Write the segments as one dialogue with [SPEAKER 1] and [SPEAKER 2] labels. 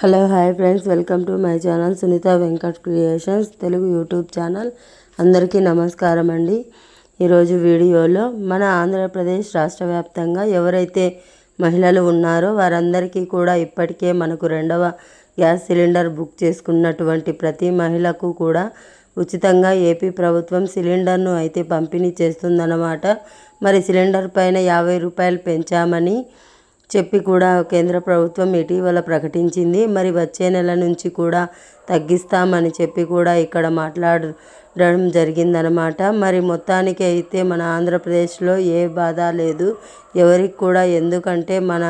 [SPEAKER 1] Hello hi friends, welcome to my channel Sunitha Venkat creations Telugu YouTube channel. అందరికీ నమస్కారం అండి. ఈరోజు వీడియోలో మన ఆంధ్రప్రదేశ్ రాష్ట్ర వ్యాప్తంగా ఎవరైతే మహిళలు ఉన్నారో వారందరికీ కూడా ఇప్పటికే మనకు రెండవ గ్యాస్ సిలిండర్ బుక్ చేసుకున్నటువంటి ప్రతి మహిళకు కూడా ఉచితంగా ఏపీ ప్రభుత్వం సిలిండర్ను అయితే పంపిణీ చేస్తుందన్నమాట. మరి సిలిండర్ పైన 50 రూపాయలు పెంచామని చెప్పి కూడా కేంద్ర ప్రభుత్వం ఇటీవల ప్రకటించింది. మరి వచ్చే నెల నుంచి కూడా తగ్గిస్తామని చెప్పి కూడా ఇక్కడ మాట్లాడడం జరిగిందనమాట. మరి మొత్తానికి అయితే మన ఆంధ్రప్రదేశ్లో ఏ బాధ లేదు ఎవరికి కూడా. ఎందుకంటే మన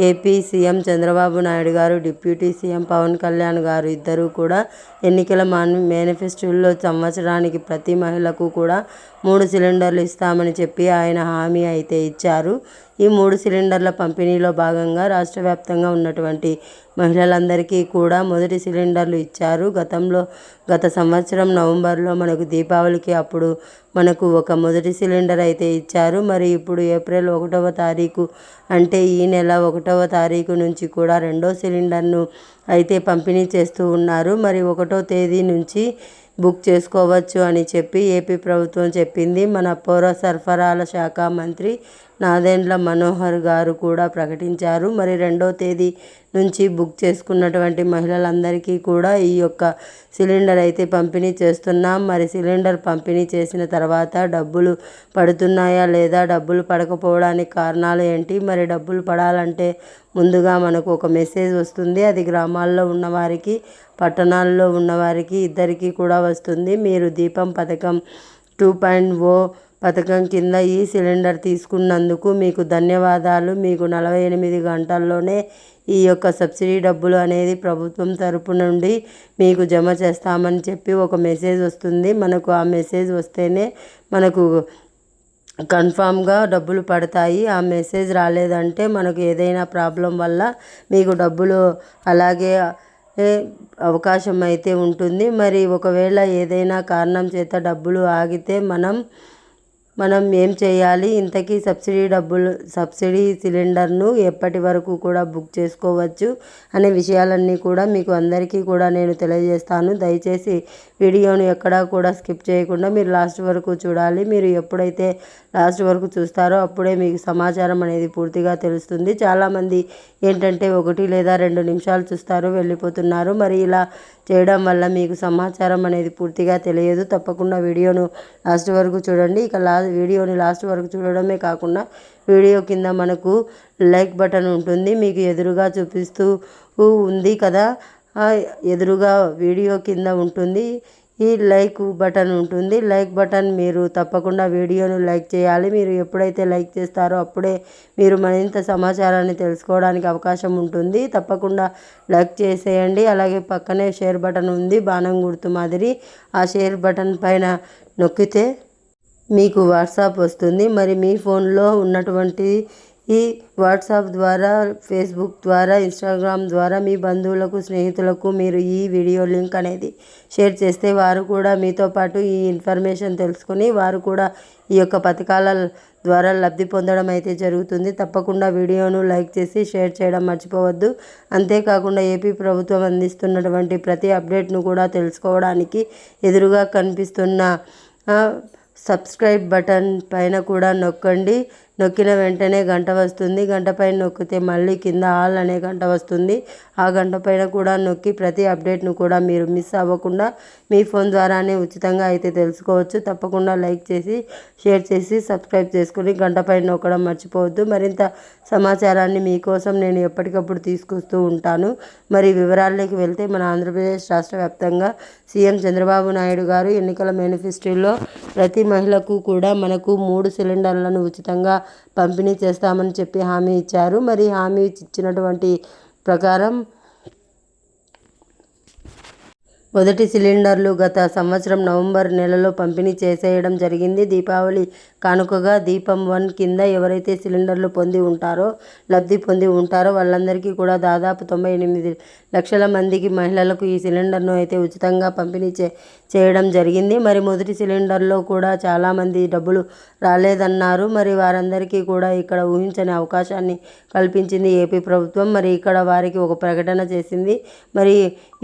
[SPEAKER 1] ఏపీ సీఎం చంద్రబాబు నాయుడు గారు, డిప్యూటీ సీఎం పవన్ కళ్యాణ్ గారు ఇద్దరూ కూడా ఎన్నికల మేనిఫెస్టోలో సంవత్సరానికి ప్రతి మహిళకు కూడా 3 సిలిండర్లు ఇస్తామని చెప్పి ఆయన హామీ అయితే ఇచ్చారు. ఈ 3 సిలిండర్ల పంపిణీలో భాగంగా రాష్ట్ర వ్యాప్తంగా ఉన్నటువంటి మహిళలందరికీ కూడా మొదటి సిలిండర్లు ఇచ్చారు. గత సంవత్సరం నవంబర్లో మనకు దీపావళికి అప్పుడు మనకు ఒక మొదటి సిలిండర్ అయితే ఇచ్చారు. మరి ఇప్పుడు ఏప్రిల్ 1వ తారీఖు అంటే ఈ నెల 1వ తారీఖు నుంచి కూడా రెండో సిలిండర్ను అయితే పంపిణీ చేస్తూ ఉన్నారు. మరి 1వ తేదీ నుంచి బుక్ చేసుకోవచ్చు అని చెప్పి ఏపీ ప్రభుత్వం చెప్పింది. మన పౌర సరఫరాల శాఖ మంత్రి నాదెండ్ల మనోహర్ గారు కూడా ప్రకటించారు. మరి 2వ తేదీ నుంచి బుక్ చేసుకున్నటువంటి మహిళలందరికీ కూడా ఈ యొక్క సిలిండర్ అయితే పంపిణీ చేస్తున్నాం. మరి సిలిండర్ పంపిణీ చేసిన తర్వాత డబ్బులు పడుతున్నాయా లేదా, డబ్బులు పడకపోవడానికి కారణాలు ఏంటి, మరి డబ్బులు పడాలంటే ముందుగా మనకు ఒక మెసేజ్ వస్తుంది. అది గ్రామాల్లో ఉన్నవారికి, పట్టణాల్లో ఉన్నవారికి ఇద్దరికీ కూడా వస్తుంది. మీరు దీపం పథకం 2.0 పథకం కింద ఈ సిలిండర్ తీసుకున్నందుకు మీకు ధన్యవాదాలు. మీకు 48 గంటల్లోనే ఈ యొక్క సబ్సిడీ డబ్బులు అనేది ప్రభుత్వం తరపు నుండి మీకు జమ చేస్తామని చెప్పి ఒక మెసేజ్ వస్తుంది. మనకు ఆ మెసేజ్ వస్తేనే మనకు కన్ఫామ్గా డబ్బులు పడతాయి. ఆ మెసేజ్ రాలేదంటే మనకు ఏదైనా ప్రాబ్లం వల్ల మీకు డబ్బులు అలాగే అవకాశం అయితే ఉంటుంది. మరి ఒకవేళ ఏదైనా కారణం చేత డబ్బులు ఆగితే మనం ఏం చేయాలి, ఇంతకీ సబ్సిడీ సిలిండర్ను ఎప్పటి వరకు కూడా బుక్ చేసుకోవచ్చు అనే విషయాలన్నీ కూడా మీకు అందరికీ కూడా నేను తెలియజేస్తాను. దయచేసి వీడియోను ఎక్కడా కూడా స్కిప్ చేయకుండా మీరు లాస్ట్ వరకు చూడాలి. మీరు ఎప్పుడైతే లాస్ట్ వరకు చూస్తారో అప్పుడే మీకు సమాచారం అనేది పూర్తిగా తెలుస్తుంది. చాలామంది ఏంటంటే 1 లేదా 2 నిమిషాలు చూస్తారు, వెళ్ళిపోతున్నారు. మరి ఇలా చేయడం వల్ల మీకు సమాచారం అనేది పూర్తిగా తెలియదు. తప్పకుండా వీడియోను లాస్ట్ వరకు చూడండి. ఇక వీడియోని లాస్ట్ వరకు చూడడమే కాకుండా వీడియో కింద మనకు లైక్ బటన్ ఉంటుంది, మీకు ఎదురుగా చూపిస్తూ ఉంది కదా, ఎదురుగా వీడియో కింద ఉంటుంది ఈ లైక్ బటన్ ఉంటుంది. లైక్ బటన్ మీరు తప్పకుండా వీడియోను లైక్ చేయాలి. మీరు ఎప్పుడైతే లైక్ చేస్తారో అప్పుడే మీరు మరింత సమాచారాన్ని తెలుసుకోవడానికి అవకాశం ఉంటుంది. తప్పకుండా లైక్ చేసేయండి. అలాగే పక్కనే షేర్ బటన్ ఉంది, బాణం గుర్తు మాదిరి. ఆ షేర్ బటన్ పైన నొక్కితే మీకు వాట్సాప్ వస్తుంది. మరి మీ ఫోన్లో ఉన్నటువంటి ఈ వాట్సాప్ ద్వారా, ఫేస్బుక్ ద్వారా, ఇన్స్టాగ్రామ్ ద్వారా మీ బంధువులకు, స్నేహితులకు మీరు ఈ వీడియో లింక్ అనేది షేర్ చేస్తే వారు కూడా మీతో పాటు ఈ ఇన్ఫర్మేషన్ తెలుసుకొని వారు కూడా ఈ యొక్క పథకాల ద్వారా లబ్ధి పొందడం అయితే జరుగుతుంది. తప్పకుండా వీడియోను లైక్ చేసి షేర్ చేయడం మర్చిపోవద్దు. అంతేకాకుండా ఏపీ ప్రభుత్వం అందిస్తున్నటువంటి ప్రతి అప్డేట్ను కూడా తెలుసుకోవడానికి ఎదురుగా కనిపిస్తున్న సబ్స్క్రైబ్ బటన్ పైన కూడా నొక్కండి. నొక్కిన వెంటనే గంట వస్తుంది. గంట పైన నొక్కితే మళ్ళీ కింద ఆల్ అనే గంట వస్తుంది. ఆ గంట పైన కూడా నొక్కి ప్రతి అప్డేట్ను కూడా మీరు మిస్ అవ్వకుండా మీ ఫోన్ ద్వారానే ఉచితంగా అయితే తెలుసుకోవచ్చు. తప్పకుండా లైక్ చేసి షేర్ చేసి సబ్స్క్రైబ్ చేసుకుని గంట పైన నొక్కడం మర్చిపోవద్దు. మరింత సమాచారాన్ని మీకోసం నేను ఎప్పటికప్పుడు తీసుకొస్తూ ఉంటాను. మరి వివరాల్లోకి వెళ్తే మన ఆంధ్రప్రదేశ్ రాష్ట్ర వ్యాప్తంగా సీఎం చంద్రబాబు నాయుడు గారు ఎన్నికల మేనిఫెస్టోలో ప్రతి మహిళకు కూడా మనకు 3 సిలిండర్లను ఉచితంగా పంపిణీ చేస్తామని చెప్పి హామీ ఇచ్చారు. మరి హామీ ఇచ్చినటువంటి ప్రకారం మొదటి సిలిండర్లు గత సంవత్సరం నవంబర్ నెలలో పంపిణీ చేసేయడం జరిగింది. దీపావళి కానుకగా దీపం 1 కింద ఎవరైతే సిలిండర్లు లబ్ధి పొంది ఉంటారో వాళ్ళందరికీ కూడా దాదాపు 98 లక్షల మందికి మహిళలకు ఈ సిలిండర్ను అయితే ఉచితంగా పంపిణీ చేయడం జరిగింది. మరి మొదటి సిలిండర్లో కూడా చాలామంది డబ్బులు రాలేదన్నారు. మరి వారందరికీ కూడా ఇక్కడ ఊహించని అవకాశాన్ని కల్పించింది ఏపీ ప్రభుత్వం. మరి ఇక్కడ వారికి ఒక ప్రకటన చేసింది. మరి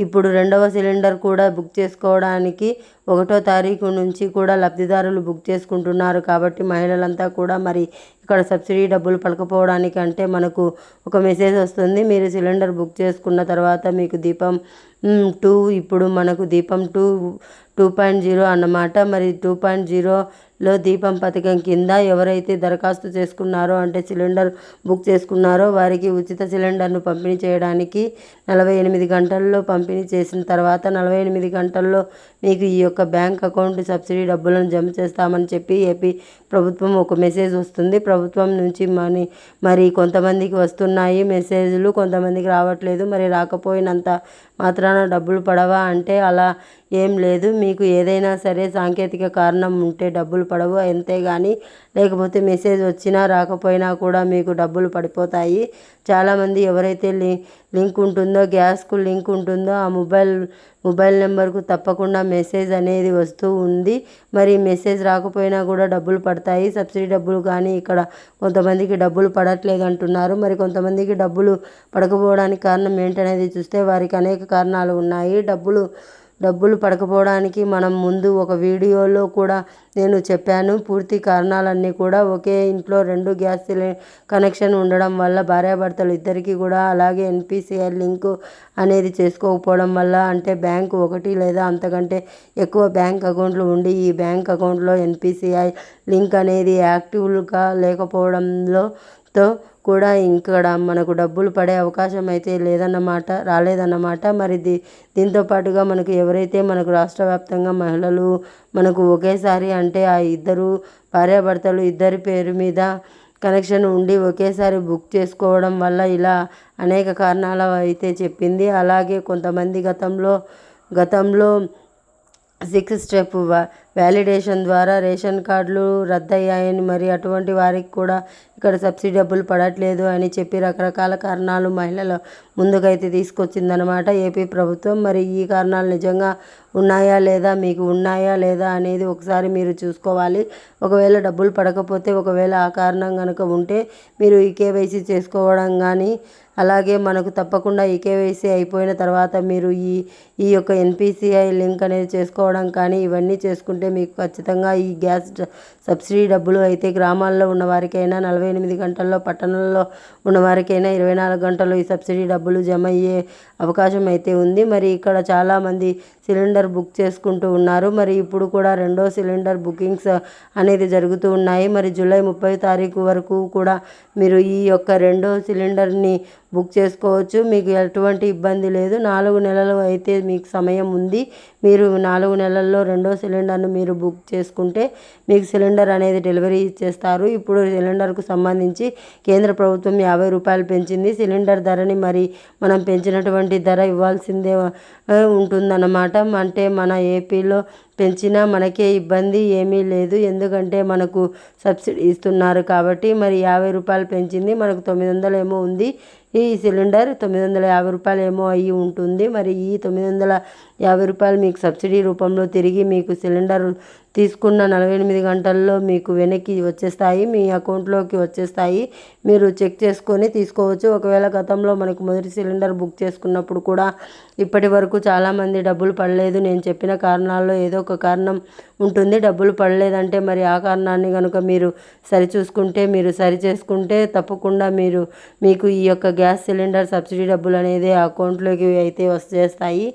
[SPEAKER 1] ఇప్పుడు రెండవ సిలిండర్ కూడా బుక్ చేసుకోవడానికి 1వ తారీఖు నుంచి కూడా లబ్ధిదారులు బుక్ చేసుకుంటున్నారు. కాబట్టి మహిళలంతా కూడా మరి ఇక్కడ సబ్సిడీ డబ్బులు పడకపోవడానికి అంటే మనకు ఒక మెసేజ్ వస్తుంది. మీరు సిలిండర్ బుక్ చేసుకున్న తర్వాత మీకు దీపం 2 ఇప్పుడు మనకు దీపం 2.0 అన్నమాట. మరి 2.0లో దీపం పథకం కింద ఎవరైతే దరఖాస్తు చేసుకున్నారో అంటే సిలిండర్ బుక్ చేసుకున్నారో వారికి ఉచిత సిలిండర్ను పంపిణీ చేయడానికి 48 గంటల్లో పంపిణీ చేసిన తర్వాత 48 గంటల్లో మీకు ఈ యొక్క బ్యాంక్ అకౌంట్ సబ్సిడీ డబ్బులను జమ చేస్తామని చెప్పి ఏపీ ప్రభుత్వం ఒక మెసేజ్ వస్తుంది. ప్రభుత్వం నుంచి మరి కొంతమందికి వస్తున్నాయి మెసేజ్లు, కొంతమందికి రావట్లేదు. మరి రాకపోయినంత మాత్రాన డబ్బులు పడవా అంటే అలా ఏం లేదు. మీకు ఏదైనా సరే సాంకేతిక కారణం ఉంటే డబ్బులు పడవు, అంతేగాని లేకపోతే మెసేజ్ వచ్చినా రాకపోయినా కూడా మీకు డబ్బులు పడిపోతాయి. చాలామంది ఎవరైతే లింక్ ఉంటుందో, గ్యాస్కు లింక్ ఉంటుందో ఆ మొబైల్ నెంబర్కు తప్పకుండా మెసేజ్ అనేది వస్తూ ఉంది. మరి మెసేజ్ రాకపోయినా కూడా డబ్బులు పడతాయి, సబ్సిడీ డబ్బులు. కానీ ఇక్కడ కొంతమందికి డబ్బులు పడట్లేదు అంటున్నారు. మరి కొంతమందికి డబ్బులు పడకపోవడానికి కారణం ఏంటనేది చూస్తే వారికి అనేక కారణాలు ఉన్నాయి. డబ్బులు పడకపోవడానికి మనం ముందు ఒక వీడియోలో కూడా నేను చెప్పాను. పూర్తి కారణాలన్నీ కూడా ఒకే ఇంట్లో 2 గ్యాస్ కనెక్షన్ ఉండడం వల్ల భార్యాభర్తలు ఇద్దరికీ కూడా, అలాగే ఎన్పిసిఐ లింకు అనేది చేసుకోకపోవడం వల్ల, అంటే బ్యాంకు 1 లేదా అంతకంటే ఎక్కువ బ్యాంక్ అకౌంట్లు ఉండి ఈ బ్యాంక్ అకౌంట్లో ఎన్పిసిఐ లింక్ అనేది యాక్టివ్గా లేకపోవడంతో కూడా ఇక్కడ మనకు డబ్బులు పడే అవకాశం అయితే రాలేదన్నమాట. మరి దీంతో పాటుగా మనకు ఎవరైతే మనకు రాష్ట్ర వ్యాప్తంగా మహిళలు మనకు ఒకేసారి అంటే ఆ భార్యాభర్తలు ఇద్దరి పేరు మీద కనెక్షన్ ఉండి ఒకేసారి బుక్ చేసుకోవడం వల్ల ఇలా అనేక కారణాలు అయితే చెప్పింది. అలాగే కొంతమంది గతంలో 6 స్టెప్ వ్యాలిడేషన్ ద్వారా రేషన్ కార్డులు రద్దయ్యాయని, మరి అటువంటి వారికి కూడా ఇక్కడ సబ్సిడీ డబ్బులు పడట్లేదు అని చెప్పి రకరకాల కారణాలు మహిళల ముందుకైతే తీసుకొచ్చిందనమాట ఏపీ ప్రభుత్వం. మరి ఈ కారణాలు నిజంగా ఉన్నాయా లేదా, మీకు ఉన్నాయా లేదా అనేది ఒకసారి మీరు చూసుకోవాలి. ఒకవేళ డబ్బులు పడకపోతే, ఒకవేళ ఆ కారణం కనుక ఉంటే మీరు ఈ కేవైసీ చేసుకోవడం కానీ, అలాగే మనకు తప్పకుండా ఈ కేవైసీ అయిపోయిన తర్వాత మీరు ఈ యొక్క ఎన్పిసిఐ లింక్ అనేది చేసుకోవడం కానీ ఇవన్నీ చేసుకుంటే మీకు ఖచ్చితంగా ఈ గ్యాస్ సబ్సిడీ డబ్బులు అయితే గ్రామాల్లో ఉన్న వారికైనా 48 గంటల్లో, పట్టణంలో ఉన్నవారికైనా 24 గంటల్లో ఈ సబ్సిడీ డబ్బులు జమ అయ్యే అవకాశం అయితే ఉంది. మరి ఇక్కడ చాలామంది సిలిండర్ బుక్ చేసుకుంటూ ఉన్నారు. మరి ఇప్పుడు కూడా 2వ సిలిండర్ బుకింగ్స్ అనేది జరుగుతూ ఉన్నాయి. మరి జూలై 30 తారీఖు వరకు కూడా మీరు ఈ యొక్క 2వ సిలిండర్ని బుక్ చేసుకోవచ్చు. మీకు ఎటువంటి ఇబ్బంది లేదు. 4 నెలలు అయితే మీకు సమయం ఉంది. మీరు 4 నెలల్లో 2వ సిలిండర్ను మీరు బుక్ చేసుకుంటే మీకు సిలిండర్ అనేది డెలివరీ ఇచ్చేస్తారు. ఇప్పుడు సిలిండర్కు సంబంధించి కేంద్ర ప్రభుత్వం 50 రూపాయలు పెంచింది. సిలిండర్ ధరని మరి మనం పెంచినటువంటి ధర ఇవ్వాల్సిందే ఉంటుందన్నమాట. అంటే మన ఏపీలో పెంచినా మనకే ఇబ్బంది ఏమీ లేదు, ఎందుకంటే మనకు సబ్సిడీ ఇస్తున్నారు కాబట్టి. మరి 50 రూపాయలు పెంచింది, మనకు 900 ఏమో ఉంది ఈ సిలిండర్, 950 రూపాయలు ఏమో అయ్యి ఉంటుంది. మరి ఈ 950 రూపాయలు మీకు సబ్సిడీ రూపంలో తిరిగి మీకు సిలిండర్ తీసుకున్న 48 గంటల్లో మీకు వెనక్కి వచ్చేస్తాయి, మీ అకౌంట్లోకి వచ్చేస్తాయి. మీరు చెక్ చేసుకొని తీసుకోవచ్చు. ఒకవేళ గతంలో మనకు మొదటి సిలిండర్ బుక్ చేసుకున్నప్పుడు కూడా ఇప్పటి వరకు చాలామంది డబ్బులు పడలేదు. నేను చెప్పిన కారణాల్లో ఏదో ఒక కారణం ఉంటుంది. డబ్బులు పడలేదంటే మరి ఆ కారణాన్ని కనుక మీరు సరి చేసుకుంటే తప్పకుండా మీకు ఈ యొక్క గ్యాస్ సిలిండర్ సబ్సిడీ డబ్బులు అనేది అకౌంట్లోకి అయితే వచ్చేస్తాయి.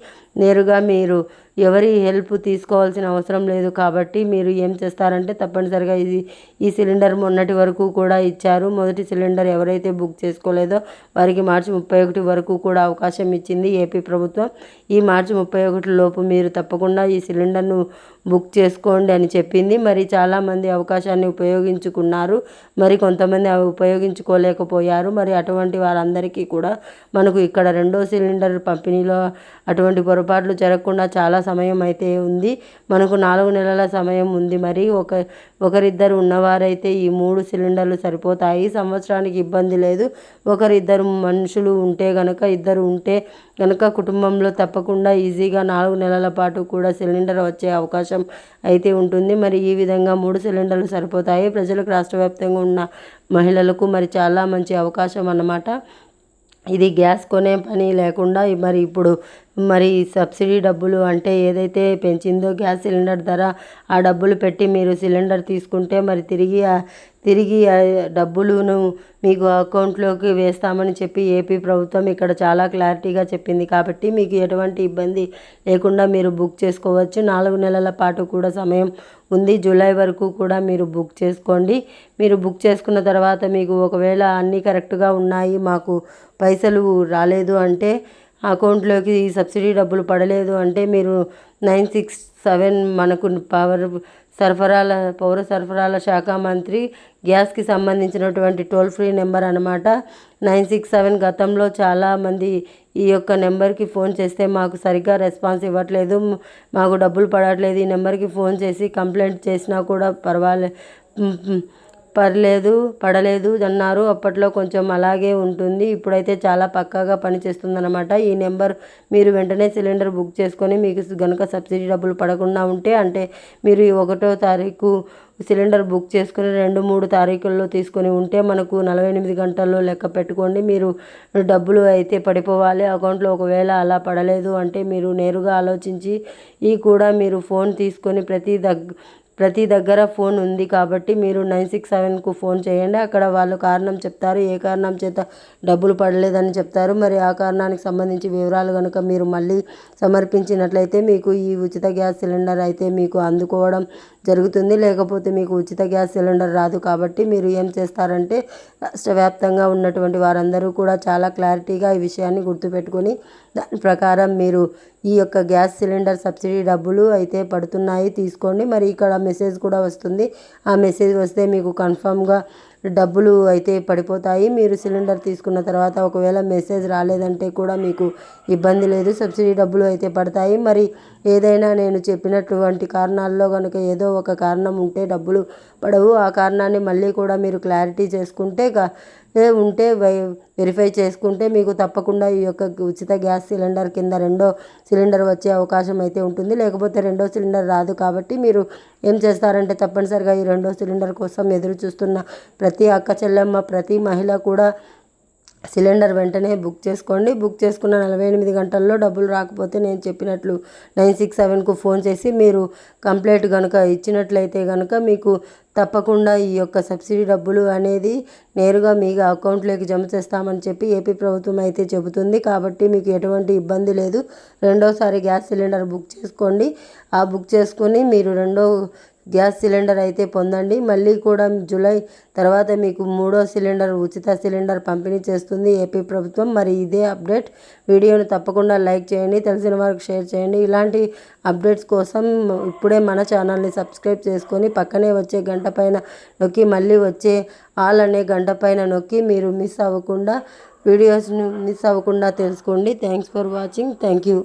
[SPEAKER 1] నేరుగా మీరు ఎవరి హెల్ప్ తీసుకోవాల్సిన అవసరం లేదు. కాబట్టి మీరు ఏం చేస్తారంటే తప్పనిసరిగా ఈ సిలిండర్ మొన్నటి వరకు కూడా ఇచ్చారు. మొదటి సిలిండర్ ఎవరైతే బుక్ చేసుకోలేదో వారికి మార్చి 31 వరకు కూడా అవకాశం ఇచ్చింది ఏపీ ప్రభుత్వం. ఈ మార్చి 31 లోపు మీరు తప్పకుండా ఈ సిలిండర్ను బుక్ చేసుకోండి అని చెప్పింది. మరి చాలామంది అవకాశాన్ని ఉపయోగించుకున్నారు, మరి కొంతమంది ఉపయోగించుకోలేకపోయారు. మరి అటువంటి వారందరికీ కూడా మనకు ఇక్కడ 2వ సిలిండర్ పంపిణీలో అటువంటి పొరపాట్లు జరగకుండా చాలా సమయం అయితే ఉంది. మనకు 4 నెలల సమయం ఉంది. మరి ఒకరిద్దరు ఉన్నవారైతే ఈ 3 సిలిండర్లు సరిపోతాయి. సంవత్సరానికి ఇబ్బంది లేదు. ఒకరిద్దరు మనుషులు ఉంటే గనక, ఇద్దరు ఉంటే గనక కుటుంబంలో తప్పకుండా ఈజీగా 4 నెలల పాటు కూడా సిలిండర్ వచ్చే అవకాశం అయితే ఉంటుంది. మరి ఈ విధంగా 3 సిలిండర్లు సరిపోతాయి. ప్రజలకు, రాష్ట్ర వ్యాప్తంగా ఉన్న మహిళలకు మరి చాలా మంచి అవకాశం అన్నమాట. ఇది గ్యాస్ కొనే పని లేకుండా మరి ఇప్పుడు మరి సబ్సిడీ డబ్బులు అంటే ఏదైతే పెంచిందో గ్యాస్ సిలిండర్ ధర, ఆ డబ్బులు పెట్టి మీరు సిలిండర్ తీసుకుంటే మరి తిరిగి ఆ డబ్బులును మీకు అకౌంట్లోకి వేస్తామని చెప్పి ఏపీ ప్రభుత్వం ఇక్కడ చాలా క్లారిటీగా చెప్పింది. కాబట్టి మీకు ఎటువంటి ఇబ్బంది లేకుండా మీరు బుక్ చేసుకోవచ్చు. 4 నెలల పాటు కూడా సమయం ఉంది. జూలై వరకు కూడా మీరు బుక్ చేసుకోండి. మీరు బుక్ చేసుకున్న తర్వాత మీకు ఒకవేళ అన్నీ కరెక్ట్గా ఉన్నాయి, మాకు పైసలు రాలేదు అంటే, అకౌంట్లోకి సబ్సిడీ డబ్బులు పడలేదు అంటే మీరు 967 మనకు పౌర సరఫరాల శాఖ మంత్రి గ్యాస్కి సంబంధించినటువంటి టోల్ ఫ్రీ నెంబర్ అన్నమాట. 967 గతంలో చాలామంది ఈ యొక్క నెంబర్కి ఫోన్ చేస్తే మాకు సరిగ్గా రెస్పాన్స్ ఇవ్వట్లేదు, మాకు డబ్బులు పడట్లేదు, ఈ నెంబర్కి ఫోన్ చేసి కంప్లైంట్ చేసినా కూడా పడలేదు అన్నారు. అప్పట్లో కొంచెం అలాగే ఉంటుంది. ఇప్పుడైతే చాలా పక్కాగా పనిచేస్తుందన్నమాట. ఈ నెంబర్ మీరు వెంటనే సిలిండర్ బుక్ చేసుకొని మీకు గనుక సబ్సిడీ డబ్బులు పడకుండా ఉంటే, అంటే మీరు 1వ తారీఖు సిలిండర్ బుక్ చేసుకుని 2-3 తారీఖుల్లో తీసుకొని ఉంటే మనకు 48 గంటల్లో లెక్క పెట్టుకోండి. మీరు డబ్బులు అయితే పడిపోవాలి అకౌంట్లో. ఒకవేళ అలా పడలేదు అంటే మీరు నేరుగా ఆలోచించి కూడా మీరు ఫోన్ తీసుకొని ప్రతి దగ్గర ఫోన్ ఉంది కాబట్టి మీరు 967కు ఫోన్ చేయండి. అక్కడ వాళ్ళు కారణం చెప్తారు, ఏ కారణం చేత డబ్బులు పడలేదని చెప్తారు. మరి ఆ కారణానికి సంబంధించి వివరాలు కనుక మీరు మళ్ళీ సమర్పించినట్లయితే మీకు ఈ ఉచిత గ్యాస్ సిలిండర్ అయితే మీకు అందుకోవడం జరుగుతుంది. లేకపోతే మీకు ఉచిత గ్యాస్ సిలిండర్ రాదు. కాబట్టి మీరు ఏం చేస్తారంటే, రాష్ట్ర వ్యాప్తంగా ఉన్నటువంటి వారందరూ కూడా చాలా క్లారిటీగా ఈ విషయాన్ని గుర్తుపెట్టుకొని దాని ప్రకారం మీరు ఈ యొక్క గ్యాస్ సిలిండర్ సబ్సిడీ డబ్బులు అయితే పడుతున్నాయి తీసుకోండి. మరి ఇక్కడ మెసేజ్ కూడా వస్తుంది. ఆ మెసేజ్ వస్తే మీకు కన్ఫామ్గా డబ్బులు అయితే పడిపోతాయి. మీరు సిలిండర్ తీసుకున్న తర్వాత ఒకవేళ మెసేజ్ రాలేదంటే కూడా మీకు ఇబ్బంది లేదు, సబ్సిడీ డబ్బులు అయితే పడతాయి. మరి ఏదైనా నేను చెప్పినటువంటి కారణాల్లో కనుక ఏదో ఒక కారణం ఉంటే డబ్బులు పడవు. ఆ కారణాన్ని మళ్ళీ కూడా మీరు క్లారిటీ చేసుకుంటే వెరిఫై చేసుకుంటే మీకు తప్పకుండా ఈ యొక్క ఉచిత గ్యాస్ సిలిండర్ కింద 2వ సిలిండర్ వచ్చే అవకాశం అయితే ఉంటుంది. లేకపోతే 2వ సిలిండర్ రాదు. కాబట్టి మీరు ఏం చేస్తారంటే తప్పనిసరిగా ఈ 2వ సిలిండర్ కోసం ఎదురు చూస్తున్న ప్రతి అక్క చెల్లెమ్మ, ప్రతి మహిళ కూడా సిలిండర్ వెంటనే బుక్ చేసుకోండి. బుక్ చేసుకున్న 48 గంటల్లో డబ్బులు రాకపోతే నేను చెప్పినట్లు 967కు ఫోన్ చేసి మీరు కంప్లైంట్ కనుక ఇచ్చినట్లయితే కనుక మీకు తప్పకుండా ఈ యొక్క సబ్సిడీ డబ్బులు అనేది నేరుగా మీ అకౌంట్లోకి జమ చేస్తామని చెప్పి ఏపీ ప్రభుత్వం అయితే చెబుతుంది. కాబట్టి మీకు ఎటువంటి ఇబ్బంది లేదు. 2వసారి గ్యాస్ సిలిండర్ బుక్ చేసుకోండి. ఆ బుక్ చేసుకొని మీరు 2వ గ్యాస్ సిలిండర్ అయితే పొందండి. మళ్ళీ కూడా జూలై తర్వాత మీకు 3వ సిలిండర్ ఉచిత సిలిండర్ పంపిణీ చేస్తుంది ఏపీ ప్రభుత్వం. మరి ఇదే అప్డేట్. వీడియోని తప్పకుండా లైక్ చేయండి, తెలిసిన వారికి షేర్ చేయండి. ఇలాంటి అప్డేట్స్ కోసం ఇప్పుడే మన ఛానల్ని సబ్స్క్రైబ్ చేసుకొని పక్కనే వచ్చే గంట పైన నొక్కి మళ్ళీ వచ్చే ఆల్ అనే గంట పైన నొక్కి మీరు వీడియోస్ని మిస్ అవ్వకుండా తెలుసుకోండి. Thanks for watching. Thank you.